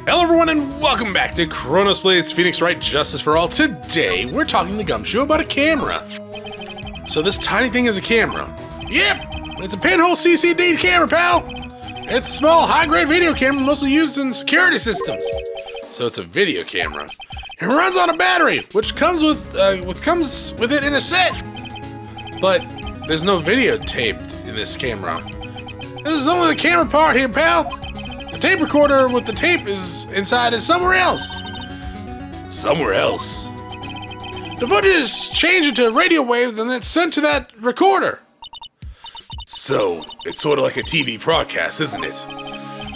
Hello everyone and welcome back to Chronos Plays Phoenix Wright Justice for All. Today, we're talking to Gumshoe about a camera. So this tiny thing is a camera. Yep, it's a pinhole CCD camera, pal. It's a small, high-grade video camera mostly used in security systems. So it's a video camera. It runs on a battery, which comes with it in a set. But there's no video taped in this camera. This is only the camera part here, pal. The tape recorder with the tape is inside is somewhere else. Somewhere else? The footage is changed into radio waves and it's sent to that recorder. So, it's sort of like a TV broadcast, isn't it?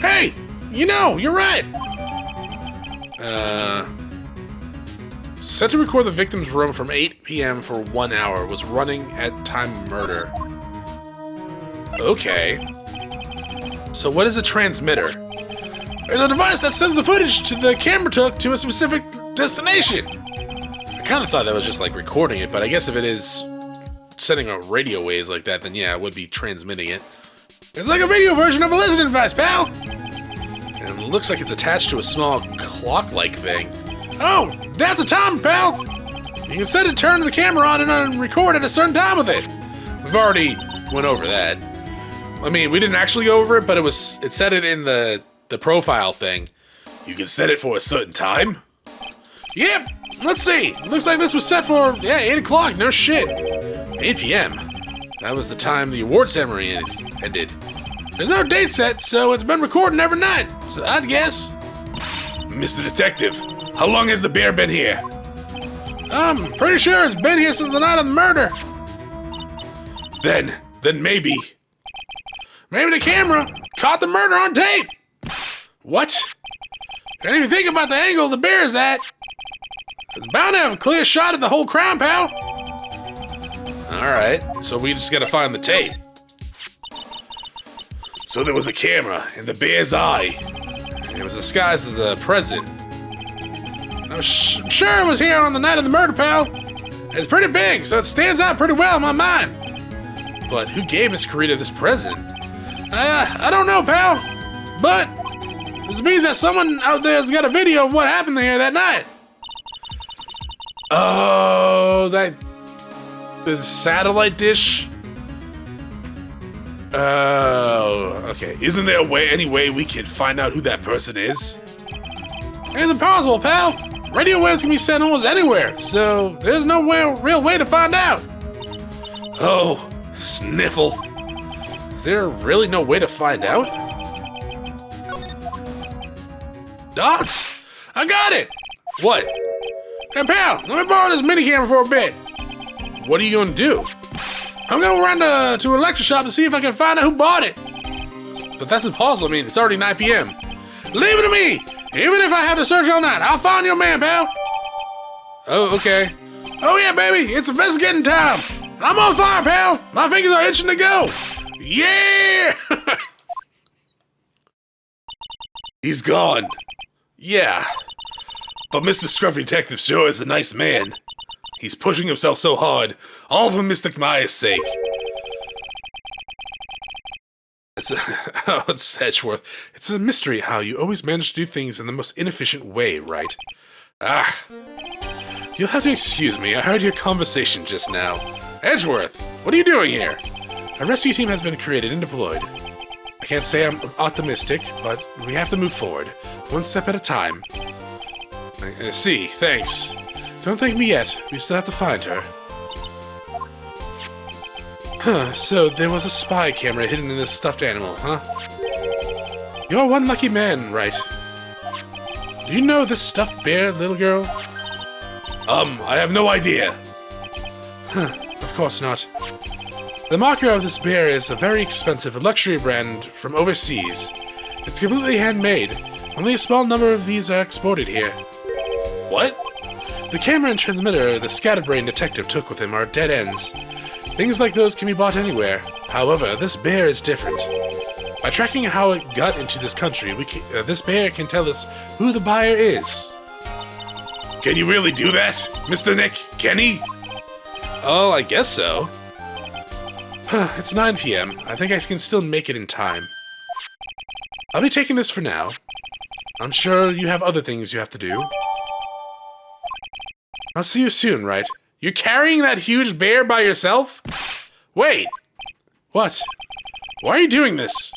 Hey! You're right! Set to record the victim's room from 8 p.m. for 1 hour, was running at time of murder. Okay. So what is a transmitter? It's a device that sends the footage to the camera took to a specific destination. I kind of thought that was just like recording it, but I guess if it is sending out radio waves like that, then yeah, it would be transmitting it. It's like a video version of a listening device, pal! And it looks like it's attached to a small clock-like thing. Oh, that's a timer, pal! You can set it to turn the camera on and record at a certain time with it. We've already went over that. I mean, we didn't actually go over it, but it said it in the profile thing. You can set it for a certain time? Yep, let's see. Looks like this was set for, 8 o'clock, no shit. 8 p.m. That was the time the award ceremony ended. There's no date set, so it's been recording every night, so I'd guess. Mr. Detective, how long has the bear been here? I'm pretty sure it's been here since the night of the murder. Then maybe the camera caught the murder on tape. What? Can't even think about the angle the bear is at. It's bound to have a clear shot of the whole crime, pal. Alright, so we just gotta find the tape. So there was a camera in the bear's eye. It was disguised as a present. I'm sure it was here on the night of the murder, pal. It's pretty big, so it stands out pretty well in my mind. But who gave Miss Carita this present? I don't know, pal. But this means that someone out there has got a video of what happened here that night. Oh, the satellite dish? Oh, okay. Isn't there any way we can find out who that person is? It's impossible, pal. Radio waves can be sent almost anywhere, so there's no real way to find out. Oh, sniffle. Is there really no way to find out? Dots? I got it! What? Hey pal, let me borrow this mini camera for a bit. What are you gonna do? I'm gonna run to an electric shop to see if I can find out who bought it. But that's impossible. I mean, it's already 9 p.m. Leave it to me! Even if I have to search all night, I'll find your man, pal. Oh, okay. Oh yeah, baby, it's investigating time. I'm on fire, pal. My fingers are itching to go. Yeah! He's gone. Yeah. But Mr. Scruffy Detective sure is a nice man. He's pushing himself so hard, all for Mr. Maya's sake. It's Edgeworth. It's a mystery how you always manage to do things in the most inefficient way, right? Ah. You'll have to excuse me, I heard your conversation just now. Edgeworth, what are you doing here? A rescue team has been created and deployed. I can't say I'm optimistic, but we have to move forward, one step at a time. I see, thanks. Don't thank me yet, we still have to find her. Huh, so there was a spy camera hidden in this stuffed animal, huh? You're one lucky man, right? Do you know this stuffed bear, little girl? I have no idea. Huh, of course not. The marker of this bear is a very expensive luxury brand from overseas. It's completely handmade. Only a small number of these are exported here. What? The camera and transmitter the scatterbrain detective took with him are dead ends. Things like those can be bought anywhere. However, this bear is different. By tracking how it got into this country, this bear can tell us who the buyer is. Can you really do that, Mr. Nick? Can he? Oh, I guess so. It's 9 p.m. I think I can still make it in time. I'll be taking this for now. I'm sure you have other things you have to do. I'll see you soon, Wright? You're carrying that huge bear by yourself? Wait! What? Why are you doing this?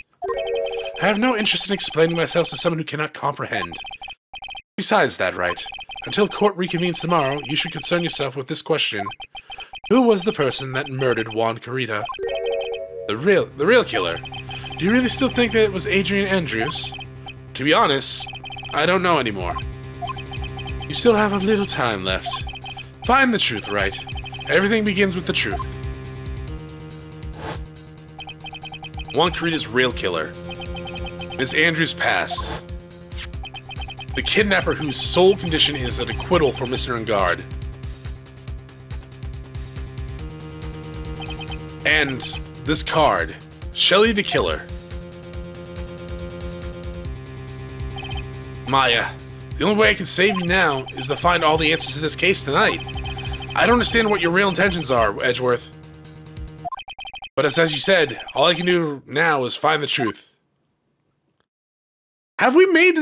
I have no interest in explaining myself to someone who cannot comprehend. Besides that, Wright, until court reconvenes tomorrow, you should concern yourself with this question. Who was the person that murdered Juan Carita? The real killer. Do you really still think that it was Adrian Andrews? To be honest, I don't know anymore. You still have a little time left. Find the truth, Wright. Everything begins with the truth. Juan Carita's real killer is Andrews' past. The kidnapper whose sole condition is an acquittal for Mr. Engard. And this card, Shelly the Killer. Maya, the only way I can save you now is to find all the answers to this case tonight. I don't understand what your real intentions are, Edgeworth. But as you said, all I can do now is find the truth. Have we made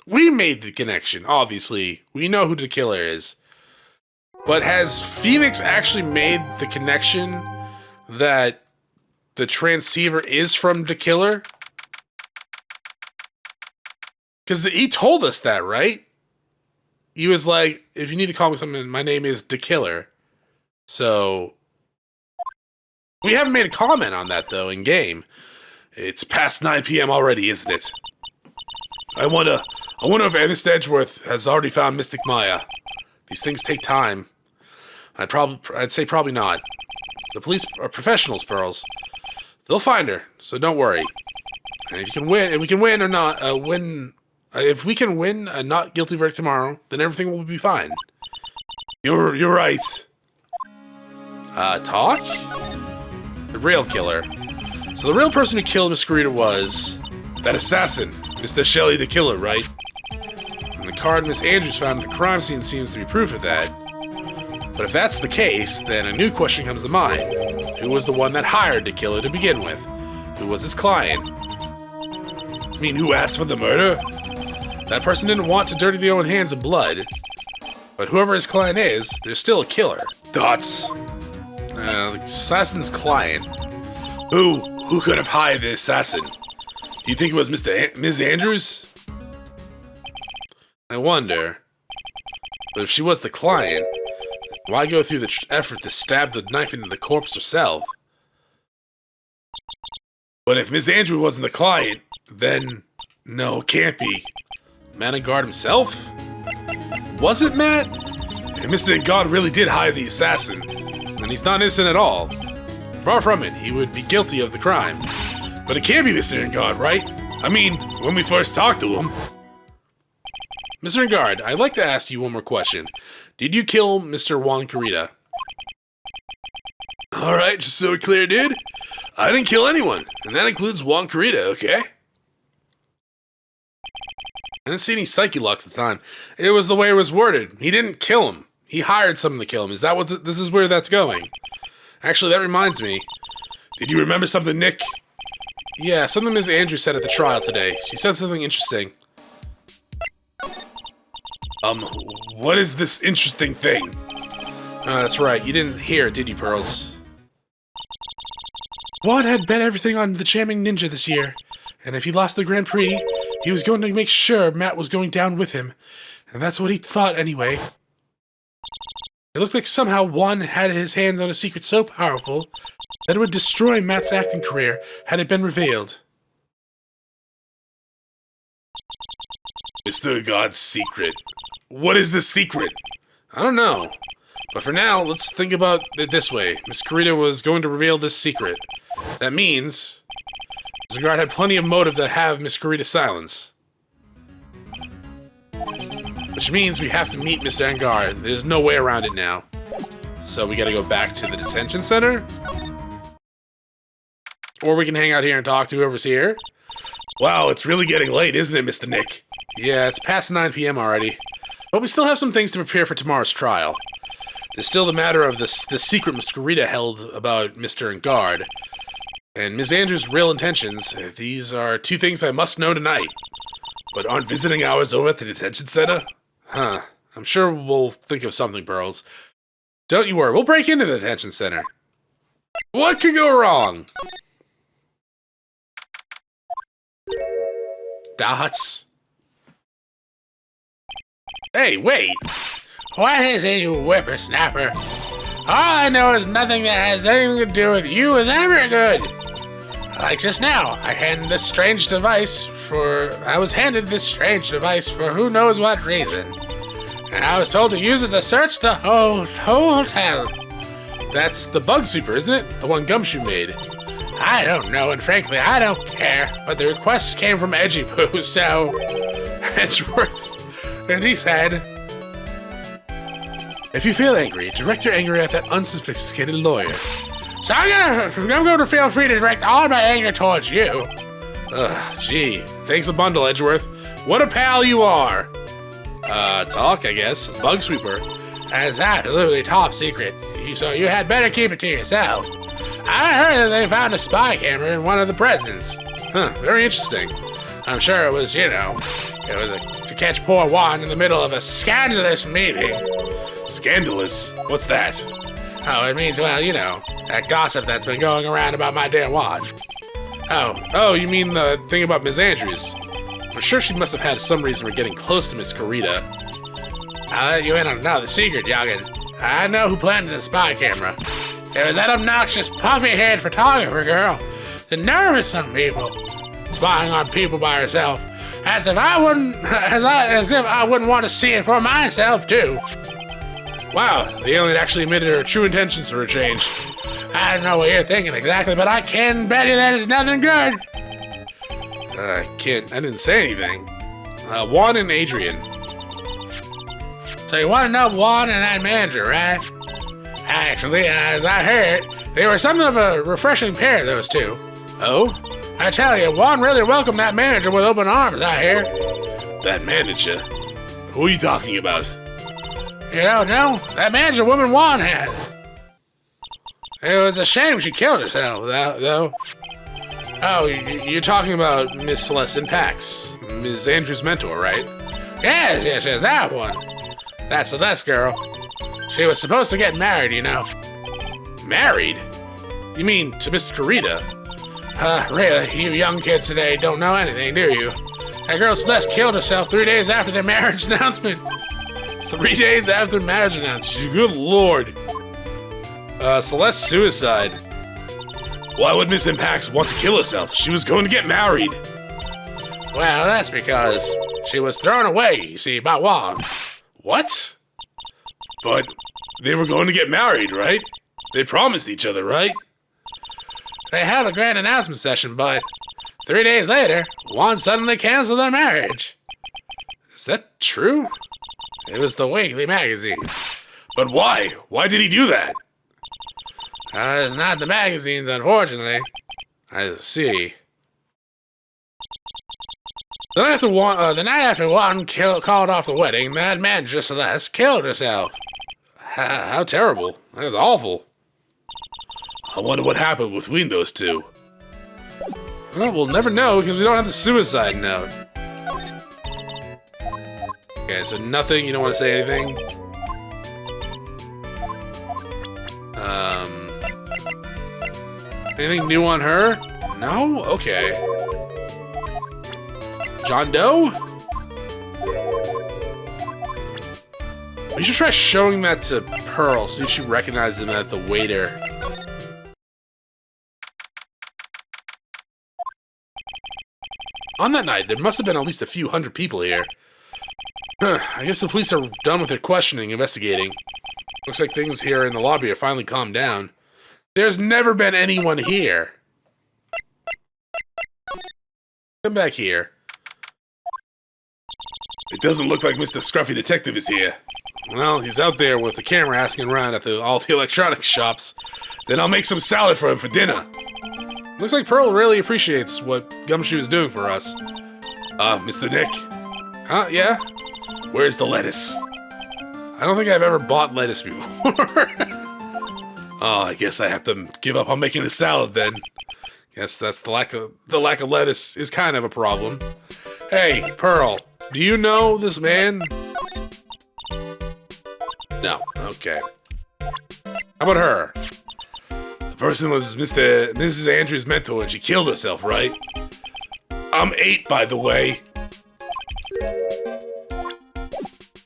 we made the connection, obviously. We know who the killer is. But has Phoenix actually made the connection that the transceiver is from the killer? Because he told us that, right? He was like, if you need to call me something, my name is the killer. So we haven't made a comment on that, though, in game. It's past 9 p.m. already, isn't it? I wonder if Mr. Edgeworth has already found Mystic Maya. These things take time. I'd say probably not. The police are professionals, Pearls. They'll find her, so don't worry. And if we can win if we can win a not guilty verdict tomorrow, then everything will be fine. You're right. Talk? The real killer. So the real person who killed Miss Carita was that assassin, Mr. Shelley the Killer, right? And the card Miss Andrews found at the crime scene seems to be proof of that. But if that's the case, then a new question comes to mind. Who was the one that hired the killer to begin with? Who was his client? I mean, who asked for the murder? That person didn't want to dirty their own hands in blood. But whoever his client is, there's still a killer. Thoughts? The assassin's client. Who could have hired the assassin? Do you think it was Ms. Andrews? I wonder. But if she was the client, why go through the effort to stab the knife into the corpse herself? But if Ms. Andrews wasn't the client, then no, it can't be. Matt Engard himself? Was it Matt? If Mr. Engard really did hire the assassin, then he's not innocent at all. Far from it, he would be guilty of the crime. But it can't be Mr. Engard, right? I mean, when we first talked to him. Mr. Engard, I'd like to ask you one more question. Did you kill Mr. Juan Carita? Alright, just so we're clear, dude. I didn't kill anyone, and that includes Juan Carita, okay? I didn't see any psyche locks at the time. It was the way it was worded. He didn't kill him. He hired someone to kill him. Is that what this is where that's going? Actually, that reminds me. Did you remember something, Nick? Yeah, something Ms. Andrews said at the trial today. She said something interesting. What is this interesting thing? Oh, that's right. You didn't hear it, did you, Pearls? Juan had bet everything on the Jamming Ninja this year. And if he lost the Grand Prix, he was going to make sure Matt was going down with him. And that's what he thought anyway. It looked like somehow Juan had his hands on a secret so powerful that it would destroy Matt's acting career had it been revealed. Mr. God's secret. What is the secret? I don't know. But for now, let's think about it this way. Miss Carita was going to reveal this secret. That means Mr. Engard had plenty of motive to have Miss Carita silenced. Which means we have to meet Mr. Engard. There's no way around it now. So we gotta go back to the detention center? Or we can hang out here and talk to whoever's here. Wow, it's really getting late, isn't it, Mr. Nick? Yeah, it's past 9 p.m. already. But we still have some things to prepare for tomorrow's trial. There's still the matter of the secret Miss Carita held about Mr. Engard. And Ms. Andrews' real intentions. These are two things I must know tonight. But aren't visiting hours over at the detention center? Huh. I'm sure we'll think of something, Pearls. Don't you worry, we'll break into the detention center. What could go wrong? Dots. Hey, wait! What is it, you whippersnapper? All I know is nothing that has anything to do with you is ever good. Like just now, I was handed this strange device for who knows what reason. And I was told to use it to search the whole hotel. That's the bug sweeper, isn't it? The one Gumshoe made. I don't know, and frankly, I don't care. But the request came from Edgy Poo, so... Edgeworth. And he said... If you feel angry, direct your anger at that unsophisticated lawyer. So I'm going to feel free to direct all my anger towards you. Ugh, gee. Thanks a bundle, Edgeworth. What a pal you are. Talk, I guess. Bug sweeper. That's absolutely top secret. So you had better keep it to yourself. I heard that they found a spy camera in one of the prisons. Huh, very interesting. I'm sure it was, to catch poor Juan in the middle of a scandalous meeting. Scandalous? What's that? Oh, it means, that gossip that's been going around about my dear Juan. Oh, you mean the thing about Miss Andrews? I'm sure she must have had some reason for getting close to Miss Carita. I'll let you in on another secret, youngin'. I know who planted the spy camera. It was that obnoxious, puffy-haired photographer girl. The nerve of some people. Spying on people by herself. As if I wouldn't want to see it for myself, too. Wow, the alien actually admitted her true intentions for a change. I don't know what you're thinking exactly, but I can bet you that it's nothing good. I didn't say anything. Juan and Adrian. So you want to know Juan and that manager, right? Actually, as I heard, they were something of a refreshing pair, those two. Oh? I tell you, Juan really welcomed that manager with open arms, I hear. That manager? Who are you talking about? You don't know? That manager woman Juan had. It was a shame she killed herself, though. Oh, you're talking about Miss Celeste Pax, Ms. Andrews' mentor, right? Yes, that one. That Celeste girl. She was supposed to get married, Married? You mean to Miss Carita? Really, you young kids today don't know anything, do you? That girl Celeste killed herself 3 days after their marriage announcement. 3 days after marriage announcement? Good lord. Celeste's suicide. Why would Miss Impax want to kill herself? She was going to get married. Well, that's because she was thrown away, you see, by Juan. What? But they were going to get married, right? They promised each other, right? They held a grand announcement session, but 3 days later, Juan suddenly canceled their marriage. Is that true? It was the Weekly magazine. But why? Why did he do that? It's not the magazines, unfortunately. I see. The night after Juan called off the wedding, that manager Celeste killed herself. How terrible. That's awful. I wonder what happened between those two. Well, we'll never know because we don't have the suicide note. Okay, so nothing. You don't want to say anything? Anything new on her? No? Okay. John Doe? We should try showing that to Pearl, see if she recognizes him as the waiter. On that night, there must have been at least a few hundred people here. I guess the police are done with their questioning, investigating. Looks like things here in the lobby are finally calmed down. There's never been anyone here. Come back here. It doesn't look like Mr. Scruffy Detective is here. Well, he's out there with the camera asking around at all the electronics shops. Then I'll make some salad for him for dinner. Looks like Pearl really appreciates what Gumshoe is doing for us. Mr. Nick? Huh, yeah? Where's the lettuce? I don't think I've ever bought lettuce before. Oh, I guess I have to give up on making a salad then. Guess that's the lack of lettuce is kind of a problem. Hey, Pearl, do you know this man? No, okay. How about her? The person was Mrs. Andrews' mentor and she killed herself, right? I'm 8, by the way.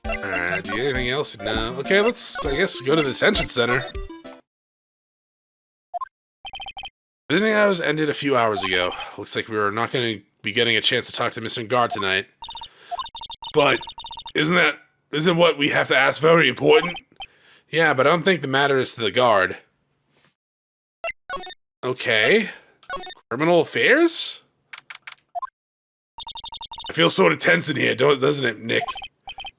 Alright, do you anything else? No. Okay, let's, I guess, go to the detention center. Visiting hours ended a few hours ago. Looks like we were not going to be getting a chance to talk to Mr. Guard tonight. But isn't what we have to ask very important? Yeah, but I don't think the matter is to the guard. Okay. Criminal affairs? I feel sort of tense in here, doesn't it, Nick?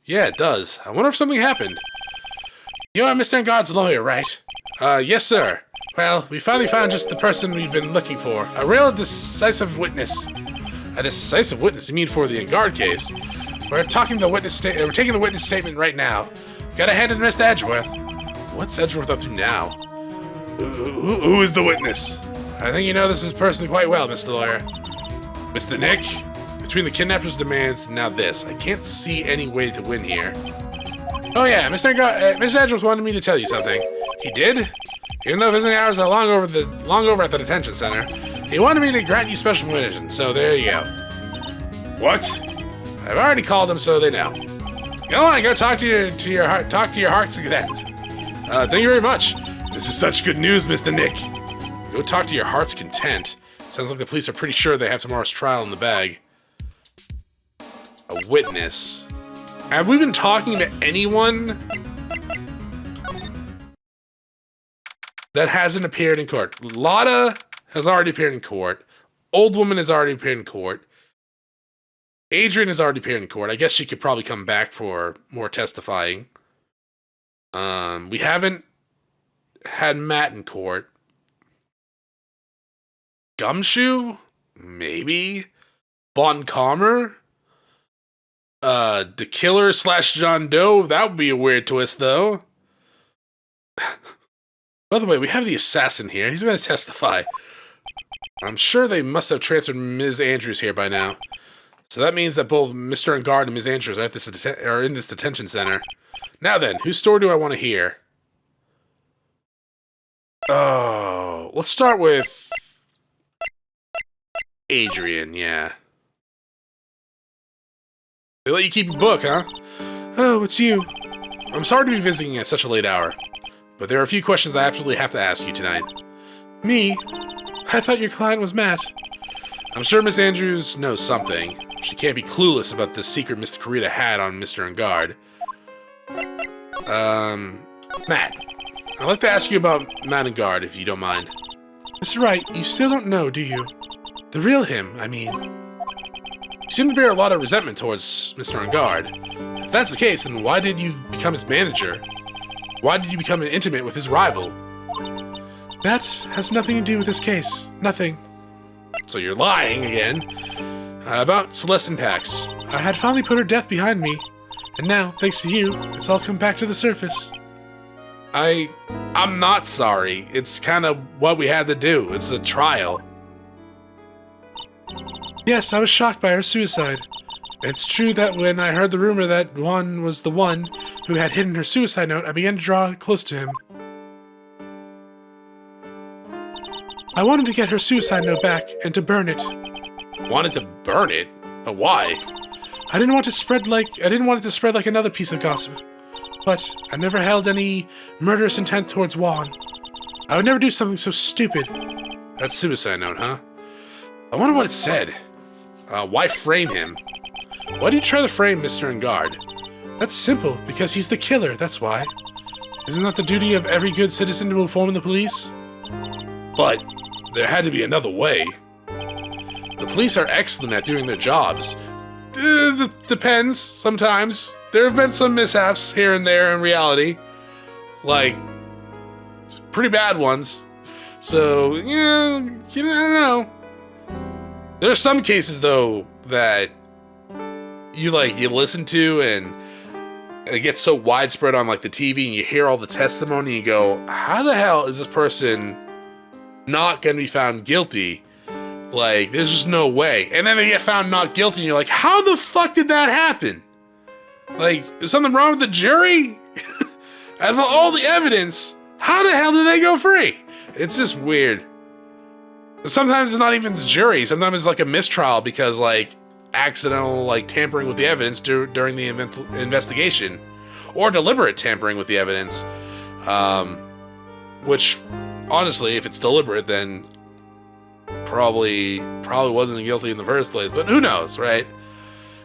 Yeah, it does. I wonder if something happened. You are Mr. Guard's lawyer, right? Yes, sir. Well, we finally found just the person we've been looking for. A real decisive witness. A decisive witness? You mean for the Guard case? We're taking the witness statement right now. Gotta hand it to Mr. Edgeworth. What's Edgeworth up to now? Who is the witness? I think you know this person quite well, Mr. Lawyer. Mr. Nick? Between the kidnapper's demands and now this, I can't see any way to win here. Oh yeah, Mr. Edgeworth wanted me to tell you something. He did? Even though visiting hours are long over at the detention center, he wanted me to grant you special permission, so there you go. What? I've already called them, so they know. Go on, go talk to your heart's content. Thank you very much. This is such good news, Mr. Nick. Go talk to your heart's content. Sounds like the police are pretty sure they have tomorrow's trial in the bag. A witness. Have we been talking to anyone that hasn't appeared in court? Lotta has already appeared in court. Old woman has already appeared in court. Adrian has already appeared in court. I guess she could probably come back for more testifying. We haven't had Matt in court. Gumshoe? Maybe. Von Calmer? The Killer / John Doe? That would be a weird twist, though. By the way, we have the assassin here. He's going to testify. I'm sure they must have transferred Ms. Andrews here by now. So that means that both Mr. Guard and Ms. Andrews are in this detention center. Now then, whose story do I want to hear? Oh, let's start with Adrian, yeah. They let you keep a book, huh? Oh, it's you. I'm sorry to be visiting at such a late hour, but there are a few questions I absolutely have to ask you tonight. Me? I thought your client was Matt. I'm sure Miss Andrews knows something. She can't be clueless about the secret Mr. Kurita had on Mr. Guard. Matt, I'd like to ask you about Matt and Guard, if you don't mind. Mr. Wright, you still don't know, do you? The real him, I mean. You seem to bear a lot of resentment towards Mr. Guard. If that's the case, then why did you become his manager? Why did you become intimate with his rival? That has nothing to do with this case. Nothing. So you're lying again. About Celeste Pax. I had finally put her death behind me. And now, thanks to you, it's all come back to the surface. I'm not sorry. It's kind of what we had to do. It's a trial. Yes, I was shocked by her suicide. It's true that when I heard the rumor that Juan was the one who had hidden her suicide note, I began to draw close to him. I wanted to get her suicide note back and to burn it. Wanted to burn it? But why? I didn't want it to spread like another piece of gossip. But I never held any murderous intent towards Juan. I would never do something so stupid. That suicide note, huh? I wonder what it said. Why frame him? Why did you try to frame Mr. Guard? That's simple, because he's the killer, that's why. Isn't that the duty of every good citizen to inform the police? But there had to be another way. The police are excellent at doing their jobs. Depends, sometimes. There have been some mishaps here and there in reality. Like, pretty bad ones. So, yeah, I don't know. There are some cases, though, that you listen to and it gets so widespread on, like, the TV and you hear all the testimony and you go, how the hell is this person not going to be found guilty? Like, there's just no way. And then they get found not guilty, and you're like, how the fuck did that happen? Like, is something wrong with the jury? Out of all the evidence, how the hell did they go free? It's just weird. Sometimes it's not even the jury. Sometimes it's like a mistrial because, like, accidental, like, tampering with the evidence during the investigation. Or deliberate tampering with the evidence. Which, honestly, if it's deliberate, then probably wasn't guilty in the first place. But who knows, right?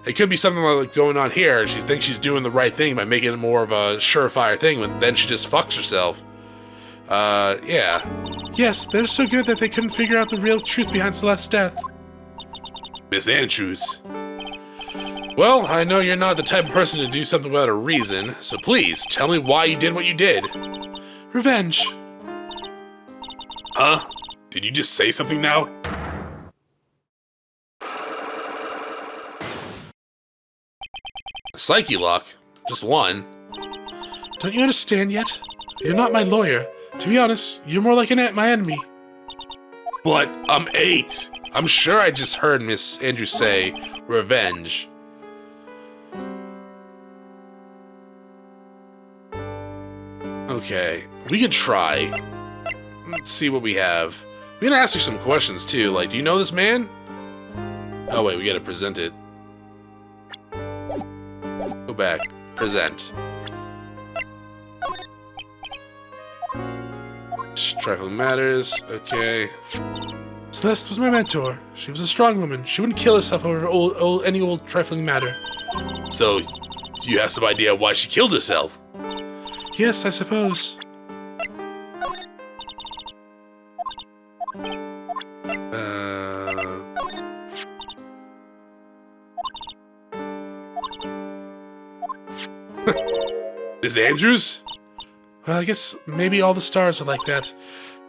It could be something like going on here. She thinks she's doing the right thing by making it more of a surefire thing, but then she just fucks herself. Yeah. Yes, they're so good that they couldn't figure out the real truth behind Celeste's death. Miss Andrews. Well, I know you're not the type of person to do something without a reason, so please, tell me why you did what you did. Revenge. Huh? Did you just say something now? Psyche lock? Just one? Don't you understand yet? You're not my lawyer. To be honest, you're more like my enemy. But I'm 8. I'm sure I just heard Miss Andrews say revenge. Okay, we can try. Let's see what we have. We're gonna ask you some questions too, like, do you know this man? Oh wait, we gotta present it. Go back. Present. Trifling matters. Okay. Celeste was my mentor. She was a strong woman. She wouldn't kill herself over any old trifling matter. So, you have some idea why she killed herself? Yes, I suppose. Miss Andrews? Well, I guess maybe all the stars are like that.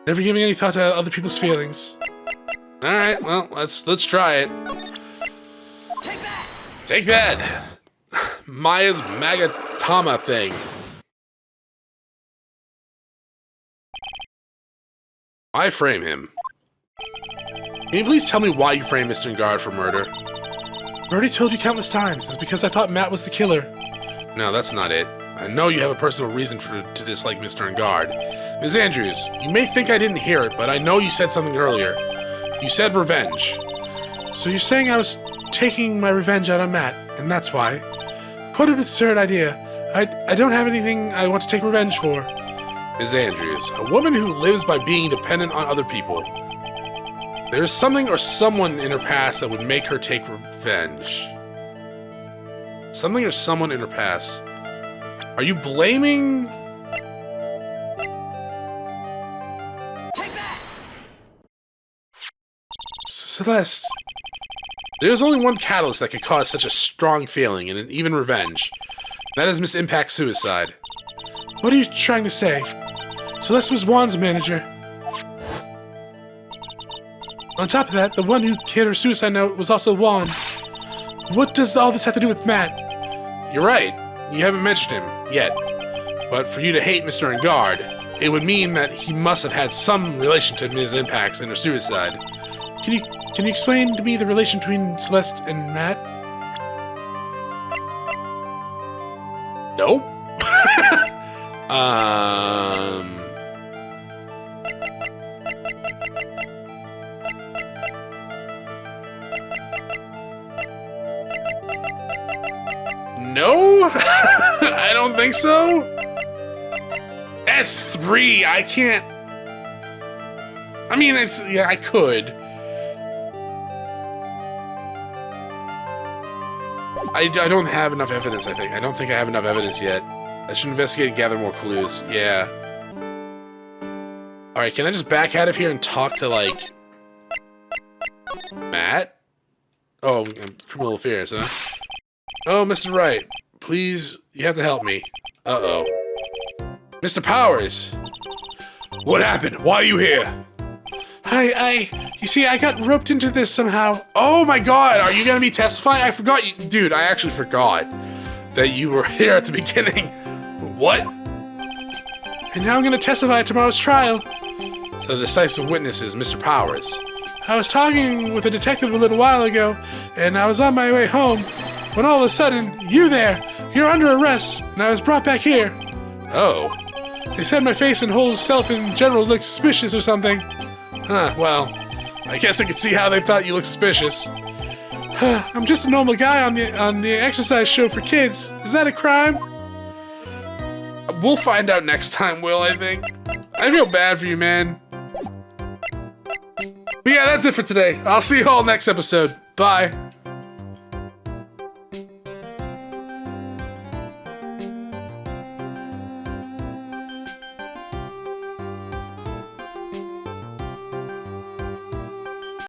Never giving any thought to other people's feelings. Alright, well, let's try it. Take that! Take that! Maya's Magatama thing. I frame him. Can you please tell me why you framed Mr. Ngard for murder? I already told you countless times. It's because I thought Matt was the killer. No, that's not it. I know you have a personal reason to dislike Mr. Ngard. Ms. Andrews, you may think I didn't hear it, but I know you said something earlier. You said revenge. So you're saying I was taking my revenge out on Matt, and that's why? What an absurd idea. I don't have anything I want to take revenge for. Ms. Andrews, a woman who lives by being dependent on other people. There is something or someone in her past that would make her take revenge. Something or someone in her past. Are you blaming? Take that! Celeste. There's only one catalyst that could cause such a strong feeling, and even revenge. That is Miss Impact's suicide. What are you trying to say? Celeste was Juan's manager. On top of that, the one who hid her suicide note was also Juan. What does all this have to do with Matt? You're right. You haven't mentioned him yet. But for you to hate Mr. Ngard, it would mean that he must have had some relation to Ms. Impact's and her suicide. Can you explain to me the relation between Celeste and Matt? Nope. No? I don't think so. That's 3. I can't. I mean, yeah, I could. I don't have enough evidence, I think. I don't think I have enough evidence yet. I should investigate and gather more clues. Yeah. Alright, can I just back out of here and talk to, like, Matt? Oh, criminal affairs, huh? Oh, Mr. Wright. Please, you have to help me. Uh-oh. Mr. Powers! What happened? Why are you here? You see, I got roped into this somehow. Oh my god, are you gonna be testifying? I forgot you, dude, I actually forgot that you were here at the beginning. What? And now I'm gonna testify at tomorrow's trial. So the decisive witness is Mr. Powers. I was talking with a detective a little while ago, and I was on my way home, when all of a sudden, you're under arrest, and I was brought back here. Oh. They said my face and whole self in general looked suspicious or something. Huh, well, I guess I could see how they thought you looked suspicious. I'm just a normal guy on the exercise show for kids. Is that a crime? We'll find out next time, Will, I think. I feel bad for you, man. But yeah, that's it for today. I'll see you all next episode. Bye.